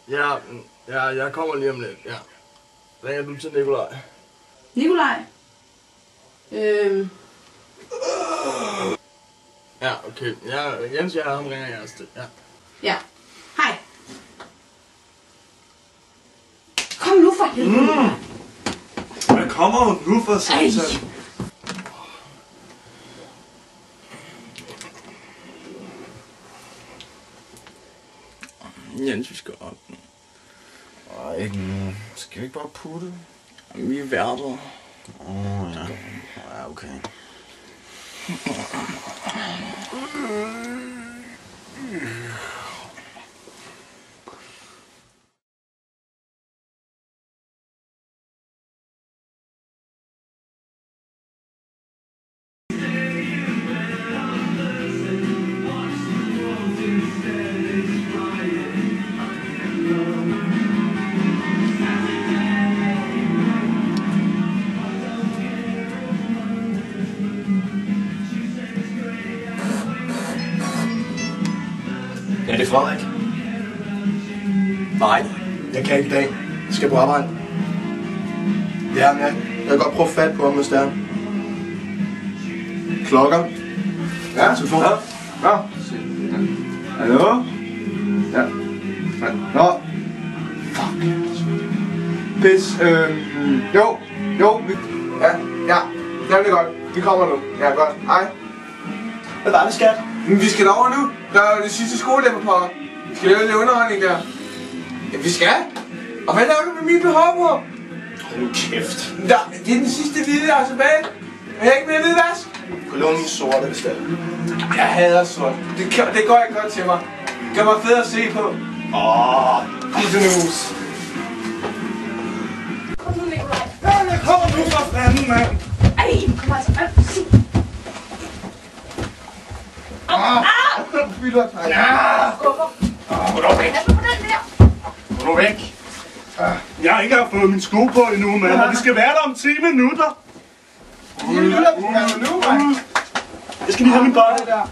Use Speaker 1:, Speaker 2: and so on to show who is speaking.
Speaker 1: Ja, jeg kommer lige om lidt, ja. Ringer du til Nikolaj?
Speaker 2: Nikolaj?
Speaker 1: Ja, okay. Ja, Jens, jeg ham ringer jeg til. Ja.
Speaker 2: Ja. Hej. Kom nu for helvede.
Speaker 3: Hvad kommer hun nu for satan?
Speaker 1: Jens, vi skal op nu.
Speaker 3: Nej, ikke nu. Skal vi ikke bare putte?
Speaker 1: Jamen, vi er værter.
Speaker 3: Ja. Ja, okay.
Speaker 4: Ja, det er Frederik. Nej, jeg kan ikke i dag. Jeg skal på arbejde. Ja, men jeg kan godt prøve at fat på ham, hvis det er. Klokker. Ja, telefon. Ja. Hallo? Ja. Nå. Fuck. Pis. Jo. Ja. Det er godt. Vi kommer nu. Ja, godt. Hej.
Speaker 3: Hvad var det, skat?
Speaker 4: Men vi skal derover nu. Der er jo det sidste skoledag på pokker. Vi skal lave lidt underholdning der. Ja, vi skal. Og hvad laver du med min behov på?
Speaker 3: Hold kæft.
Speaker 4: Det er den sidste hvide, jeg har tilbage. Er jeg ikke mere hvidvask?
Speaker 3: Du kan låne min sorte, hvis det er.
Speaker 4: Jeg hader sort. Det går ikke godt til mig. Det gør mig fedt at se på. Pizzenus.
Speaker 2: Kom nu, Nikolaj.
Speaker 4: Ja, kom nu for fanden, mand.
Speaker 2: Ej, kom altså.
Speaker 4: Fylder.
Speaker 3: Gå dog væk. Gå dog væk. Jeg har ikke fået min sko på endnu, mand. Og det skal være der om 10 minutter.
Speaker 4: 10 minutter? Nu, mand.
Speaker 3: Jeg skal lige have min bajer.